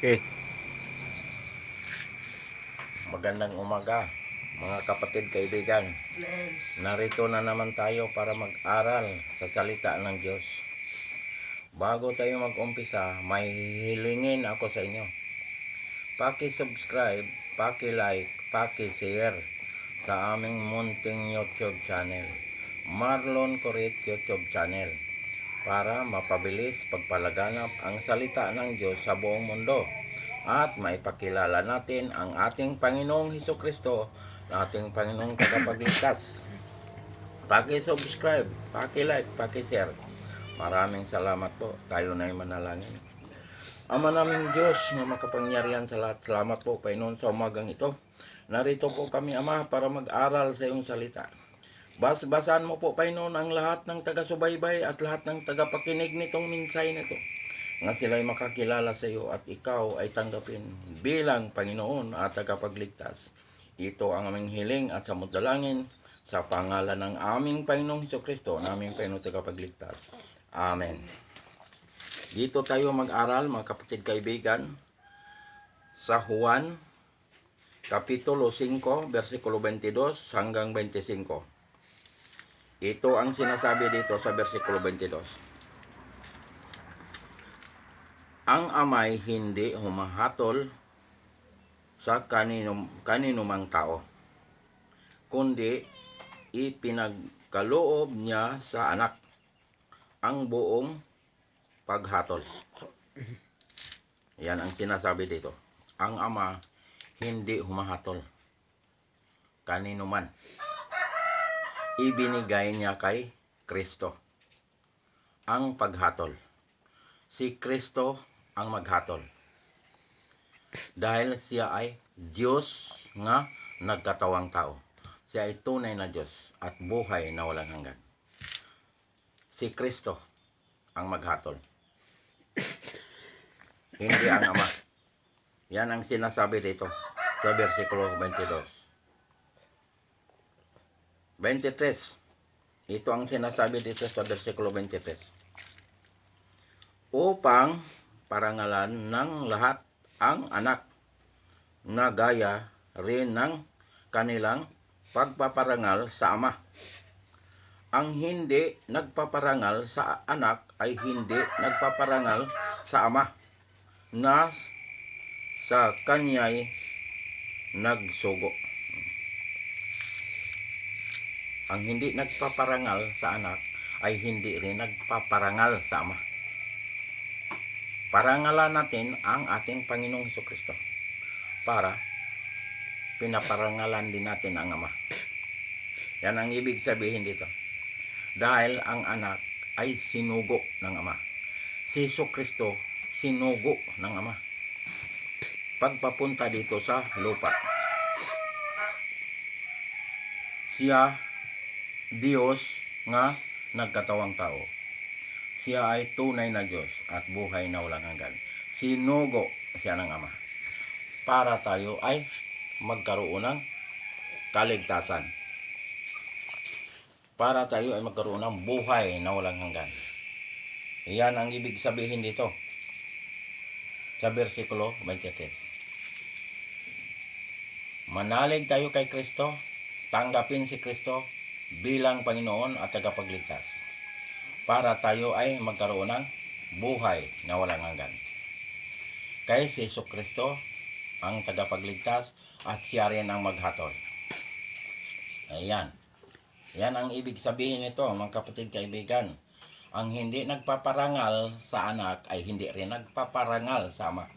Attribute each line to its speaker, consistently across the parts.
Speaker 1: Okay. Magandang umaga, mga kapatid, kaibigan. Narito na naman tayo para mag-aral sa salita ng Diyos. Bago tayo mag-umpisa, may hilingin ako sa inyo. Paki-subscribe, paki-like, paki-share sa aming munting YouTube channel, Marlon Corit YouTube channel, para mapabilis pagpalaganap ang salita ng Diyos sa buong mundo at maipakilala natin ang ating Panginoong Hesukristo, ating Panginoong tagapagligtas. Paki-subscribe, paki-like, paki-share. Maraming salamat po. Tayo na ay manalangin. Ama naming Diyos na makapangyarihan sa lahat, salamat po Panginoon sa umagang ito. Narito po kami, Ama, para mag-aral sa iyong salita. Basahan mo po Panginoon ang lahat ng taga-subaybay at lahat ng tagapakinig nitong minsay nito, nga sila'y makakilala sa iyo at ikaw ay tanggapin bilang Panginoon at tagapagligtas. Ito ang aming hiling at samudalangin sa pangalan ng aming Panginoong Hesukristo, naming Panginoon tagapagligtas. Amen. Dito tayo mag-aral, mga kapatid, kaibigan, sa Juan Kapitulo 5, versikulo 22 hanggang 25. Ito ang sinasabi dito sa versikulo 22. Ang amay hindi humahatol sa kaninumang tao, kundi ipinagkaloob niya sa anak ang buong paghatol. Yan ang sinasabi dito. Ang ama hindi humahatol kaninuman. Ibinigay niya kay Kristo ang paghatol. Si Kristo ang maghatol. Dahil siya ay Diyos nga nagkatawang tao. Siya ay tunay na Diyos at buhay na walang hanggan. Si Kristo ang maghatol. Hindi ang Ama. Yan ang sinasabi dito sa versikulo 22. 23. Ito ang sinasabi dito sa versikulo 23. Upang parangalan ng lahat ang anak na gaya rin ng kanilang pagpaparangal sa ama. Ang hindi nagpaparangal sa anak ay hindi nagpaparangal sa ama na sa kanya'y nagsugo. Ang hindi nagpaparangal sa anak ay hindi rin nagpaparangal sa ama. Parangalan natin ang ating Panginoong Hesukristo para pinaparangalan din natin ang Ama. Yan ang ibig sabihin dito. Dahil ang anak ay sinugo ng Ama. Si Hesukristo sinugo ng Ama pagpapunta dito sa lupa. Siya Diyos nga nagkatawang tao. Siya ay tunay na Diyos at buhay na walang hanggan. Sinugo siya ng Ama para tayo ay magkaroon ng kaligtasan. Para tayo ay magkaroon ng buhay na walang hanggan. Iyan ang ibig sabihin dito sa versikulo 23. Manalig tayo kay Kristo, tanggapin si Kristo bilang Panginoon at tagapagligtas, para tayo ay magkaroon ng buhay na walang hanggan. Kay si Hesukristo ang tagapagligtas at siya rin ang maghatol. Ayan. Yan ang ibig sabihin nito, mga kapatid, kaibigan. Ang hindi nagpaparangal sa anak ay hindi rin nagpaparangal sa ama.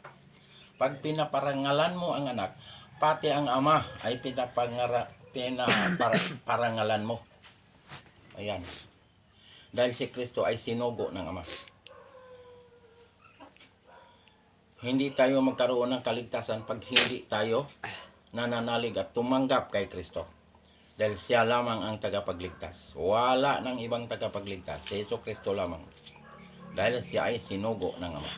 Speaker 1: Pag pinaparangalan mo ang anak, pati ang ama ay pinaparangalan mo. Ayan. Dahil si Kristo ay sinugo ng Ama. Hindi tayo magkaroon ng kaligtasan pag hindi tayo nananalig at tumanggap kay Kristo. Dahil siya lamang ang tagapagligtas. Wala ng ibang tagapagligtas. Si Hesukristo lamang. Dahil siya ay sinugo ng Ama.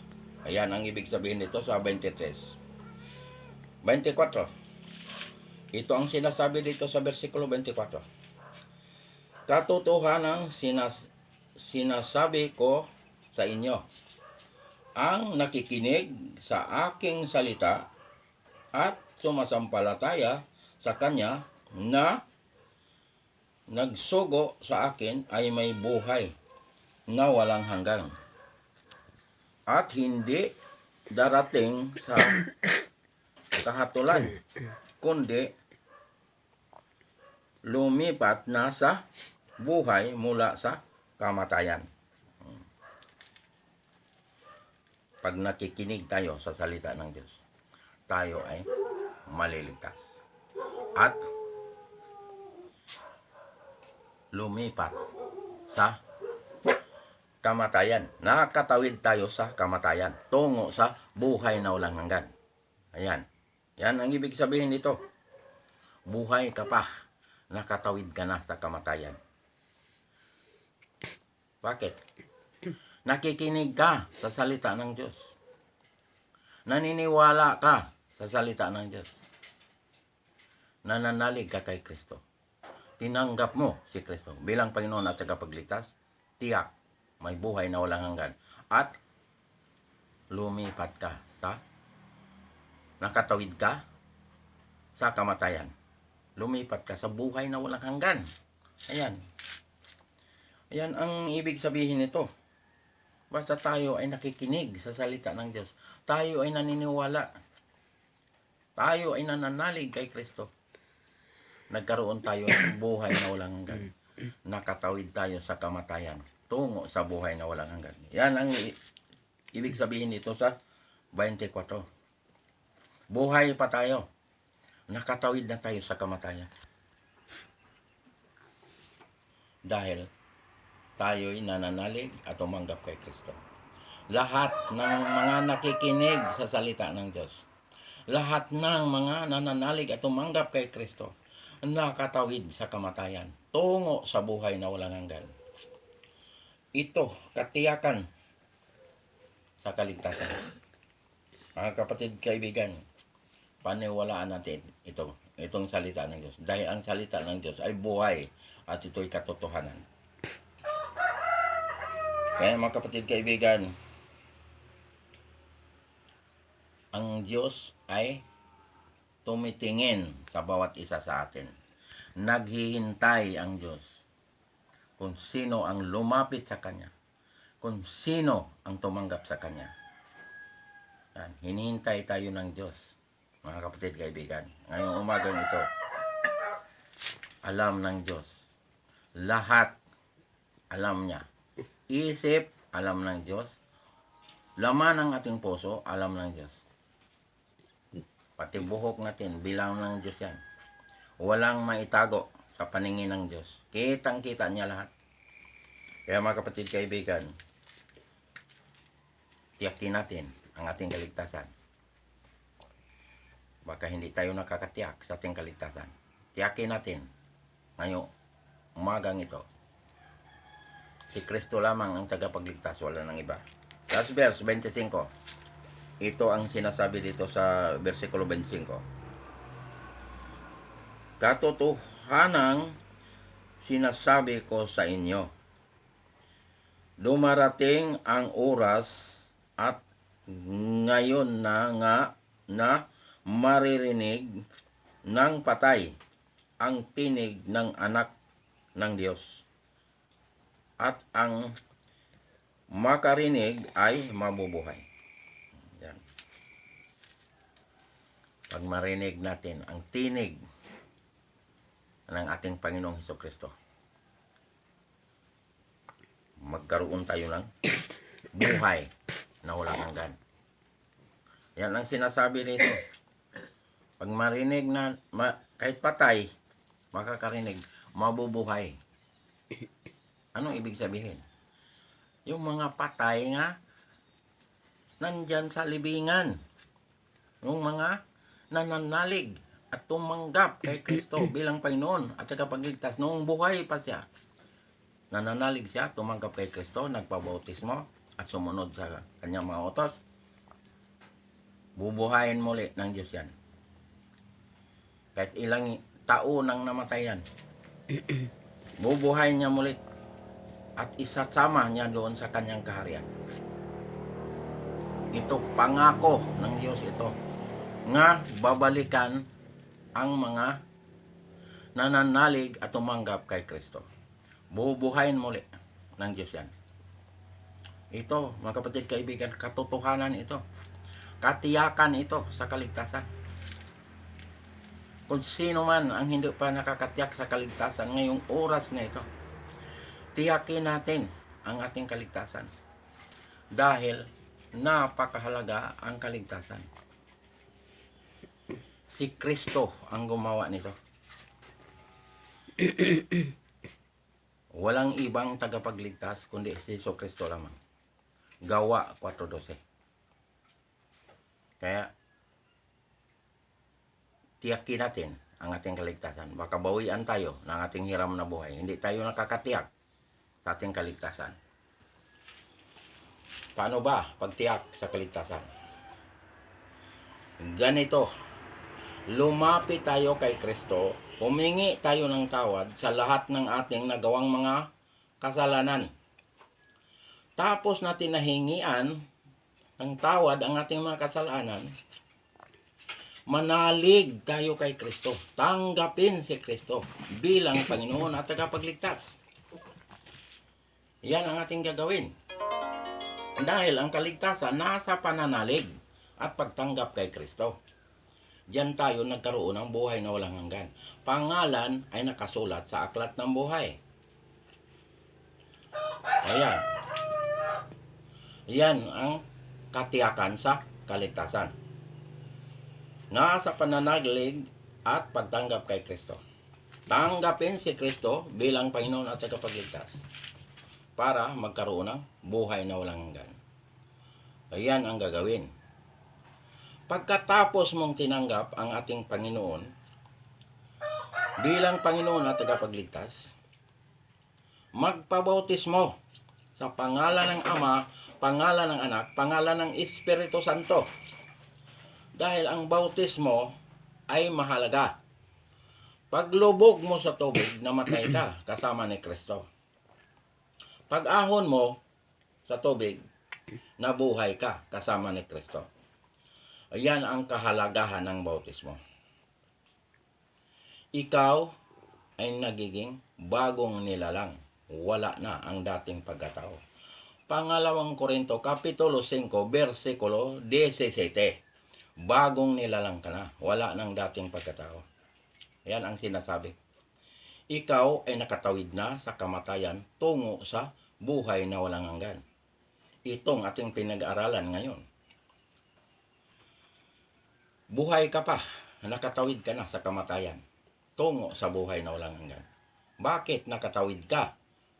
Speaker 1: Ayan ang ibig sabihin nito sa 23. 24. Ito ang sinasabi dito sa versikulo 24. Katotohanan sinasabi ko sa inyo, ang nakikinig sa aking salita at sumasampalataya sa Kanya na nagsugo sa akin ay may buhay na walang hanggan at hindi darating sa kahatulan, kundi lumipat na sa buhay mula sa kamatayan. Pag nakikinig tayo sa salita ng Diyos, tayo ay maliligtas at lumipat sa kamatayan. Nakatawid tayo sa kamatayan tungo sa buhay na walang hanggan. Ayan. Yan ang ibig sabihin nito. Buhay ka pa. Nakatawid ka na sa kamatayan. Bakit? Nakikinig ka sa salita ng Diyos. Naniniwala ka sa salita ng Diyos. Nananalig ka kay Kristo. Tinanggap mo si Kristo bilang Panginoon at tagapagligtas. Tiyak, may buhay na walang hanggan. At lumipat ka sa, nakatawid ka sa kamatayan. Lumipat ka sa buhay na walang hanggan. Ayan. Ayan ang ibig sabihin nito. Basta tayo ay nakikinig sa salita ng Diyos. Tayo ay naniniwala. Tayo ay nananalig kay Kristo. Nagkaroon tayo ng buhay na walang hanggan. Nakatawid tayo sa kamatayan. Tungo sa buhay na walang hanggan. Yan ang ibig sabihin nito sa 24. Buhay pa tayo. Nakatawid na tayo sa kamatayan. Dahil tayo'y nananalig at tumanggap kay Kristo. Lahat ng mga nakikinig sa salita ng Diyos, lahat ng mga nananalig at tumanggap kay Kristo, nakatawid sa kamatayan, tungo sa buhay na walang hanggan. Ito, katiyakan sa kaligtasan. Mga kapatid, kaibigan, paniwalaan natin itong salita ng Diyos. Dahil ang salita ng Diyos ay buhay at ito'y katotohanan. Kaya mga kapatid, kaibigan, ang Diyos ay tumitingin sa bawat isa sa atin. Naghihintay ang Diyos kung sino ang lumapit sa Kanya, kung sino ang tumanggap sa Kanya. Yan, hinihintay tayo ng Diyos, mga kapatid, kaibigan. Ngayong umagang ito, alam ng Diyos. Lahat alam niya. Isip, alam ng Diyos. Laman ng ating puso, alam ng Diyos. Pati buhok natin, bilang ng Diyos yan. Walang maitago sa paningin ng Diyos. Kitang-kita niya lahat. Kaya mga kapatid, kaibigan, tiyakin natin ang ating kaligtasan. Baka hindi tayo nakakatiyak sa ating kaligtasan. Tiyakin natin ngayong umagang ito. Si Kristo lamang ang tagapagligtas, wala nang iba. Last verse, 25. Ito ang sinasabi dito sa versikulo 25. Katotohanang sinasabi ko sa inyo, dumarating ang oras at ngayon na nga na maririnig ng patay ang tinig ng anak ng Diyos. At ang makarinig ay mabubuhay. Yan. Pag marinig natin ang tinig ng ating Panginoong Hesukristo, magkaroon tayo ng buhay na walang hanggan. Yan ang sinasabi dito. Pag marinig na, kahit patay, makakarinig, mabubuhay. Anong ibig sabihin? Yung mga patay nga, nandyan sa libingan. Yung mga nananalig at tumanggap kay Kristo bilang Panginoon at tagapagligtas noong buhay pa siya. Nananalig siya, tumanggap kay Kristo, nagpabautismo at sumunod sa kanyang mga utos. Bubuhayin muli ng Diyos yan. Kahit ilang taon nang namatay yan, bubuhayin niya muli at isasama niya doon sa kanyang kaharian. Ito pangako ng Diyos ito nga babalikan ang mga nananalig at tumanggap kay Kristo. Bubuhayin muli ng Diyos yan. Ito, mga kapatid, kaibigan, katotohanan ito. Katiyakan ito sa kaligtasan. Kung sino man ang hindi pa nakakatiyak sa kaligtasan ngayong oras na ito, tiyakin natin ang ating kaligtasan. Dahil napakahalaga ang kaligtasan. Si Kristo ang gumawa nito. Walang ibang tagapagligtas kundi si Jesu Kristo lamang. Gawa 4:12. Kaya tiyakin natin ang ating kaligtasan. Baka bawian tayo ng ating hiram na buhay. Hindi tayo nakakatiyak sa ating kaligtasan. Paano ba pagtiyak sa kaligtasan? Ganito, lumapit tayo kay Kristo, humingi tayo ng tawad sa lahat ng ating nagawang mga kasalanan. Tapos natin nahingian ng tawad ang ating mga kasalanan, manalig tayo kay Kristo. Tanggapin si Kristo bilang Panginoon at tagapagligtas. Yan ang ating gagawin. Dahil ang kaligtasan nasa pananalig at pagtanggap kay Kristo. Diyan tayo nagkaroon ng buhay na walang hanggan. Pangalan ay nakasulat sa aklat ng buhay. Ayan. Yan ang katiyakan sa kaligtasan. Nasa pananalig at pagtanggap kay Kristo. Tanggapin si Kristo bilang Panginoon at tagapagligtas para magkaroon ng buhay na walang hanggan. Ayan ang gagawin. Pagkatapos mong tinanggap ang ating Panginoon bilang Panginoon at tagapagligtas, magpabautismo sa pangalan ng Ama, pangalan ng Anak, pangalan ng Espiritu Santo. Dahil ang bautismo ay mahalaga. Paglubog mo sa tubig, namatay ka kasama ni Kristo. Pag-ahon mo sa tubig, nabuhay ka kasama ni Kristo. Ayan ang kahalagahan ng bautismo. Ikaw ay nagiging bagong nilalang. Wala na ang dating pagkatao. Pangalawang Korinto, Kapitulo 5, versikulo 17. Bagong nilalang ka na. Wala nang dating pagkatao. Yan ang sinasabi. Ikaw ay nakatawid na sa kamatayan tungo sa buhay na walang hanggan. Itong ating pinag-aralan ngayon. Buhay ka pa. Nakatawid ka na sa kamatayan tungo sa buhay na walang hanggan. Bakit nakatawid ka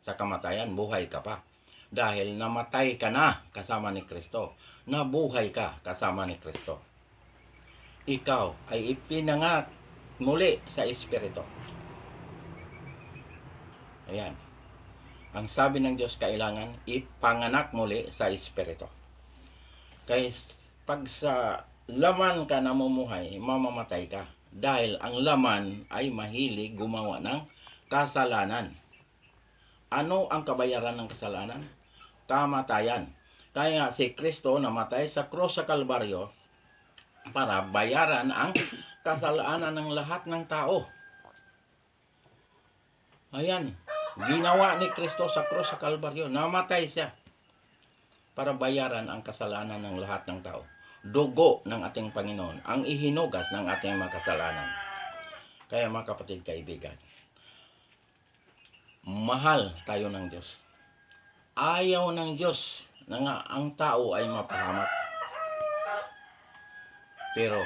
Speaker 1: sa kamatayan? Buhay ka pa. Dahil namatay ka na kasama ni Kristo. Nabuhay ka kasama ni Kristo. Ikaw ay ipinanganak muli sa Espiritu. Ayan. Ang sabi ng Diyos, kailangan ipanganak muli sa Espiritu. Kaya pag sa laman ka namumuhay, mamamatay ka. Dahil ang laman ay mahilig gumawa ng kasalanan. Ano ang kabayaran ng kasalanan? Kamatayan. Kaya si Kristo namatay sa krus sa Kalbaryo para bayaran ang kasalanan ng lahat ng tao. Ayan, ginawa ni Kristo sa krus sa Kalbaryo. Namatay siya para bayaran ang kasalanan ng lahat ng tao. Dugo ng ating Panginoon ang ihinugas ng ating mga kasalanan. Kaya mga kapatid, kaibigan, mahal tayo ng Diyos. Ayaw ng Diyos na nga ang tao ay mapahamak. Pero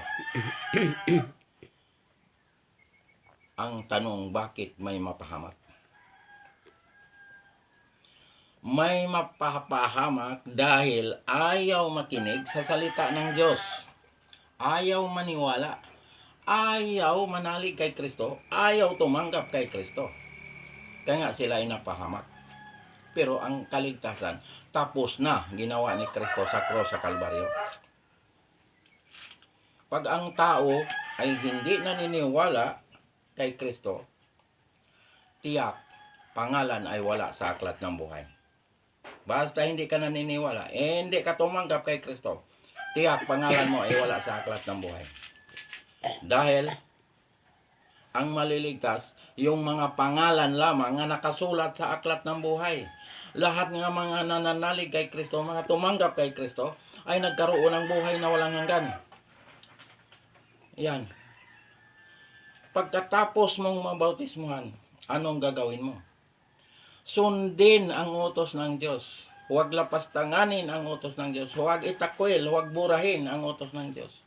Speaker 1: ang tanong, bakit may mapahamak? May mapapahamak dahil ayaw makinig sa salita ng Diyos. Ayaw maniwala. Ayaw manalig kay Kristo. Ayaw tumanggap kay Kristo. Kaya nga sila ay napahamak. Pero ang kaligtasan, tapos na ginawa ni Kristo sa krus sa Kalbaryo. Pag ang tao ay hindi naniniwala kay Kristo, tiyak, pangalan ay wala sa aklat ng buhay. Basta hindi ka naniniwala, hindi ka tumanggap kay Kristo, tiyak pangalan mo ay wala sa aklat ng buhay. Dahil ang maliligtas, yung mga pangalan lamang nga nakasulat sa aklat ng buhay. Lahat ng mga nananalig kay Kristo, mga tumanggap kay Kristo, ay nagkaroon ng buhay na walang hanggan. Yan. Pagkatapos mong mabautismuhan, anong gagawin mo? Sundin ang utos ng Diyos. Huwag lapastanganin ang utos ng Diyos. Huwag itakwil, huwag burahin ang utos ng Diyos.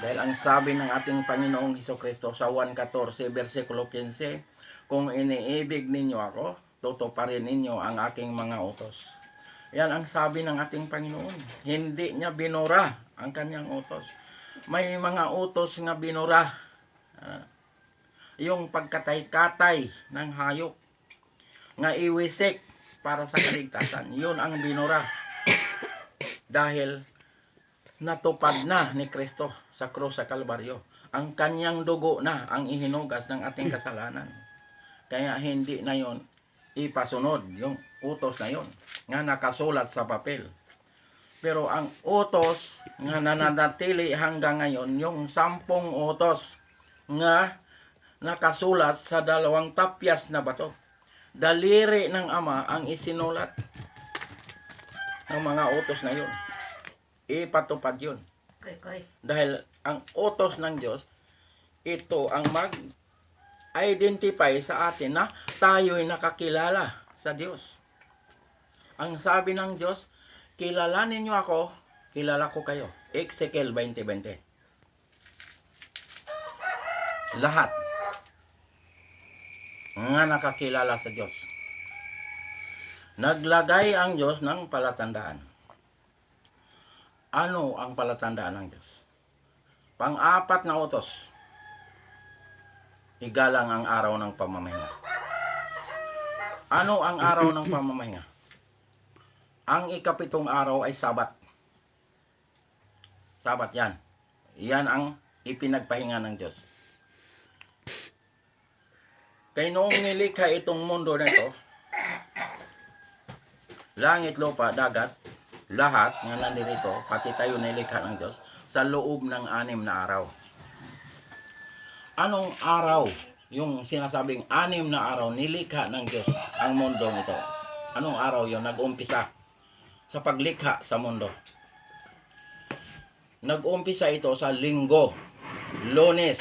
Speaker 1: Dahil ang sabi ng ating Panginoong Hesukristo sa 1:14, versikulo 15, kung iniibig ninyo ako, tutuparin ninyo ang aking mga utos. Yan ang sabi ng ating Panginoon. Hindi niya binura ang kanyang utos. May mga utos nga binura. Yung pagkatay-katay ng hayop. Nga iwisik para sa kaligtasan. Yun ang binura. Dahil natupad na ni Kristo sa krus sa Kalbaryo. Ang kanyang dugo na ang ihinugas ng ating kasalanan. Kaya hindi na yon ipasunod yung utos na yon nga nakasulat sa papel. Pero ang utos nga nananatili hanggang ngayon, yung 10 utos nga nakasulat sa 2 tapyas na bato. Daliri ng Ama ang isinulat ng mga utos na yon. Ipatupad yun. Dahil ang utos ng Diyos, ito ang mag-identify sa atin na tayo'y nakakilala sa Diyos. Ang sabi ng Diyos, kilalanin niyo ako, kilala ko kayo. Ezekiel 20:20. Lahat nga nakakilala sa Diyos. Naglagay ang Diyos ng palatandaan. Ano ang palatandaan ng Diyos? Pang-4 na utos. Igalang ang araw ng pamamahinga. Ano ang araw ng pamamahinga? Ang 7 araw ay Sabat. Sabat yan. Yan ang ipinagpahinga ng Diyos. Kaya noong nilikha itong mundo na ito, langit, lupa, dagat, lahat nga nandito, pati tayo nilikha ng Diyos, sa loob ng 6 na araw. Anong araw? Yung sinasabing 6 na araw, nilikha ng Diyos ang mundong ito. Anong araw yon? Nag-umpisa sa paglikha sa mundo. Nag-umpisa ito sa Linggo, Lunes,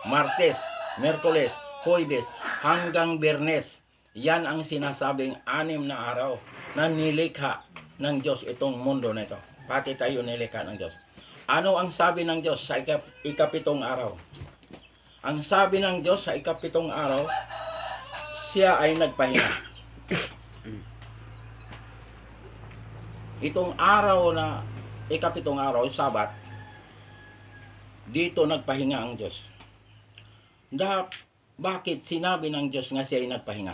Speaker 1: Martes, Miyerkules, Huwebes, hanggang Biyernes. Yan ang sinasabing 6 na araw na nilikha ng Diyos itong mundo na ito. Pati tayo nilikha ng Diyos. Ano ang sabi ng Diyos sa 7 araw? Ang sabi ng Diyos sa 7 araw, siya ay nagpahinga. Itong araw na 7 araw, Sabat, dito nagpahinga ang Diyos. Bakit sinabi ng Diyos nga siya ay nagpahinga?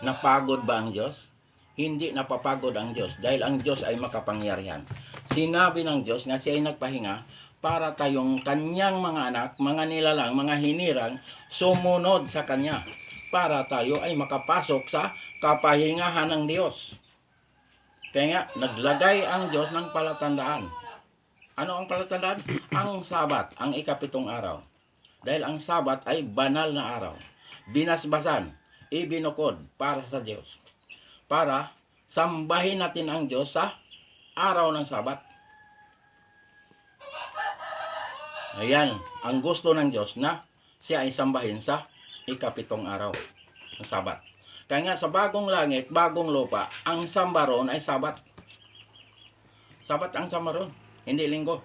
Speaker 1: Napagod ba ang Diyos? Hindi napapagod ang Diyos dahil ang Diyos ay makapangyarihan. Sinabi ng Diyos na siya ay nagpahinga para tayong kanyang mga anak, mga nilalang, mga hinirang, sumunod sa kanya. Para tayo ay makapasok sa kapahingahan ng Diyos. Kaya nga, naglagay ang Diyos ng palatandaan. Ano ang palatandaan? Ang Sabat, ang 7 araw. Dahil ang Sabat ay banal na araw. Binasbasan, ibinukod para sa Diyos. Para sambahin natin ang Diyos sa araw ng Sabat. Ayan, ang gusto ng Diyos na siya ay sambahin sa 7 araw ng Sabat. Kaya nga sa bagong langit, bagong lupa, ang sambaron ay Sabat. Sabat ang sambaron, hindi linggo.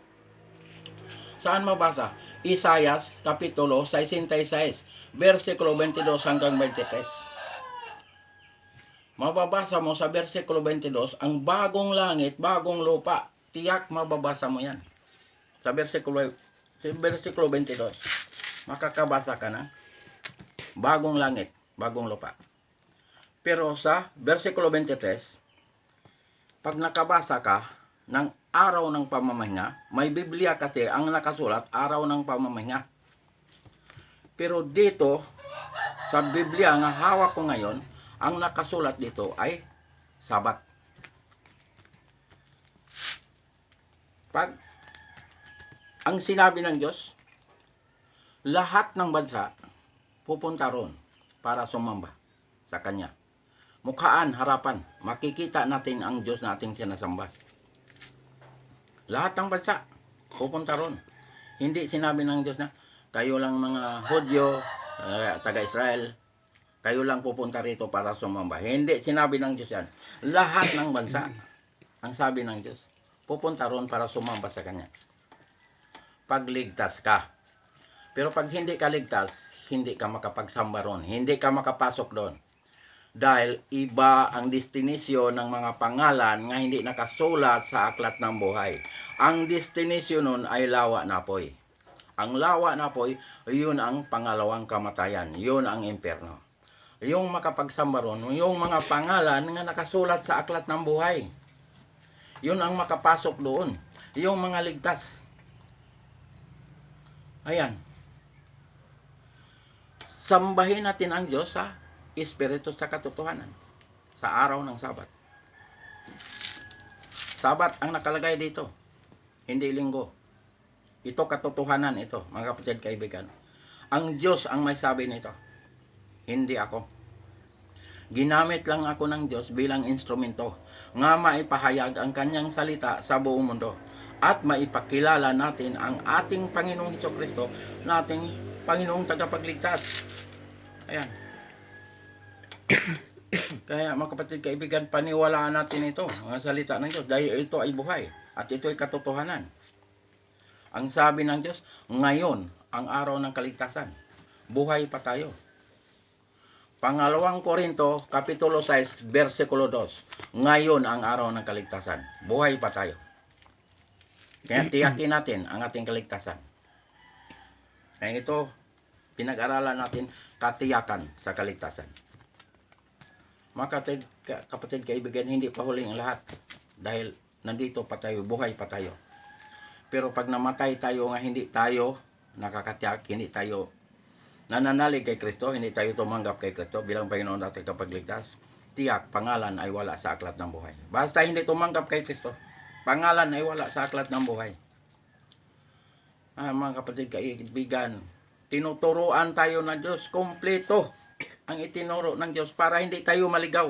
Speaker 1: Saan mabasa? Isaias, kapitulo 66, versikulo 22 hanggang 23. Mababasa mo sa versikulo 22, ang bagong langit, bagong lupa. Tiyak mababasa mo yan. Sa versikulo 22, makakabasa ka na. Bagong langit, bagong lupa. Pero sa versikulo 23, pag nakabasa ka ng araw ng pamamahinga, may Biblia kasi ang nakasulat, araw ng pamamahinga. Pero dito, sa Biblia nga hawak ko ngayon, ang nakasulat dito ay Sabat. Pag ang sinabi ng Diyos, lahat ng bansa pupunta ron para sumamba sa Kanya. Mukhaan, harapan, makikita natin ang Diyos na ating sinasamba. Lahat ng bansa pupunta ron. Hindi sinabi ng Diyos na kayo lang mga Hudyo, taga-Israel, kayo lang pupunta rito para sumamba. Hindi sinabi ng Diyos yan. Lahat ng bansa, ang sabi ng Diyos, pupunta ron para sumamba sa Kanya. Pagligtas ka. Pero pag hindi ka ligtas, hindi ka makapagsamba ron. Hindi ka makapasok doon. Dahil iba ang destinasyon ng mga pangalan nga hindi nakasulat sa aklat ng buhay. Ang destinasyon nun ay lawa na apoy. Ang lawa na apoy, yun ang pangalawang kamatayan. Yun ang impyerno. Yung makapagsamba ron, yung mga pangalan nga nakasulat sa aklat ng buhay. Yun ang makapasok doon. Yung mga ligtas. Ayan. Sambahin natin ang Diyos sa Espiritu sa katotohanan. Sa araw ng Sabat. Sabat ang nakalagay dito. Hindi linggo. Ito katotohanan ito, mga kapatid kaibigan. Ang Diyos ang may sabi nito. Hindi ako. Ginamit lang ako ng Diyos bilang instrumento nga maipahayag ang Kanyang salita sa buong mundo at maipakilala natin ang ating Panginoong Hesukristo na ating Panginoong tagapagligtas. Ayan. Kaya mga kapatid kaibigan, paniwalaan natin ito, ang salita ng Diyos, dahil ito ay buhay at ito ay katotohanan. Ang sabi ng Diyos, ngayon ang araw ng kaligtasan. Buhay pa tayo. Pangalawang Korinto, Kapitulo 6, versikulo 2. Ngayon ang araw ng kaligtasan. Buhay pa tayo. Kaya tiyakin natin ang ating kaligtasan. Kaya ito, pinag-aralan natin katiyakan sa kaligtasan. Mga kapatid kaibigan, hindi pa huling ang lahat. Dahil nandito pa tayo, buhay pa tayo. Pero pag namatay tayo nga hindi tayo nakakatiyak, hindi tayo nananalig kay Kristo, hindi tayo tumanggap kay Kristo bilang Panginoon natin kapagligtas, tiyak, pangalan ay wala sa aklat ng buhay. Basta hindi tumanggap kay Kristo, pangalan ay wala sa aklat ng buhay. Mga kapatid kaibigan, tinuturuan tayo ng Diyos, kompleto ang itinuro ng Diyos para hindi tayo maligaw.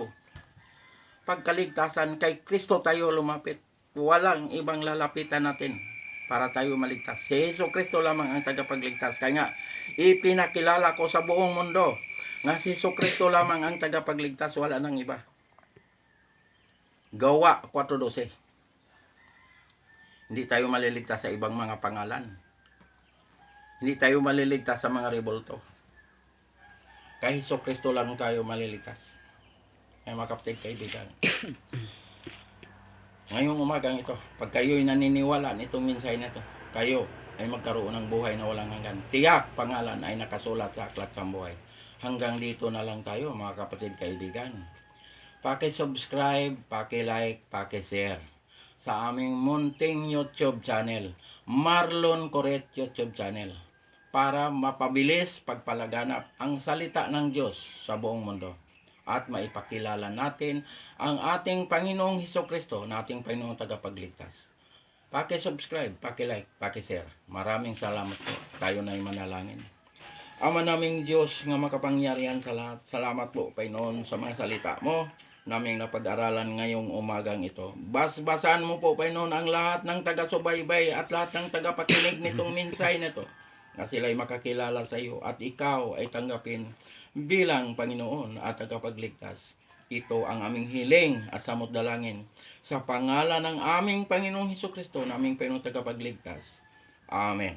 Speaker 1: Pagkaligtasan kay Kristo tayo lumapit. Walang ibang lalapitan natin para tayo maligtas. Si Jesucristo lamang ang tagapagligtas. Kaya nga, ipinakilala ko sa buong mundo nga si Jesucristo lamang ang tagapagligtas, wala nang iba. Gawa 4:12. Hindi tayo maliligtas sa ibang mga pangalan. Hindi tayo maliligtas sa mga rebulto. Kay Jesucristo lang tayo maliligtas. Ay mga kapatid kaibigan. Ngayong umagang ito, pag kayo'y naniniwala nitong mensahe na ito, kayo ay magkaroon ng buhay na walang hanggan. Tiyak pangalan ay nakasulat sa aklat ng buhay. Hanggang dito na lang tayo mga kapatid kaibigan. Paki-subscribe, paki-like, paki-share sa aming munting YouTube channel, Marlon Coret YouTube channel, para mapabilis pagpalaganap ang salita ng Diyos sa buong mundo at maipakilala natin ang ating Panginoong Hesukristo na ating Panginoong tagapagligtas. Paki-subscribe, paki-like, paki-share. Maraming salamat po. Tayo na'y manalangin. Ama naming Diyos nga makapangyarihan sa lahat, salamat po Panginoon sa mga salita mo naming napag-aralan ngayong umagang ito. Basbasan mo po Panginoon ang lahat ng taga-subaybay at lahat ng tagapakinig nitong mensahe nito na sila'y makakilala sa iyo at ikaw ay tanggapin bilang Panginoon at tagapagligtas. Ito ang aming hiling at samot dalangin sa pangalan ng aming Panginoong Hesukristo, naming Panginoong tagapagligtas. Amen.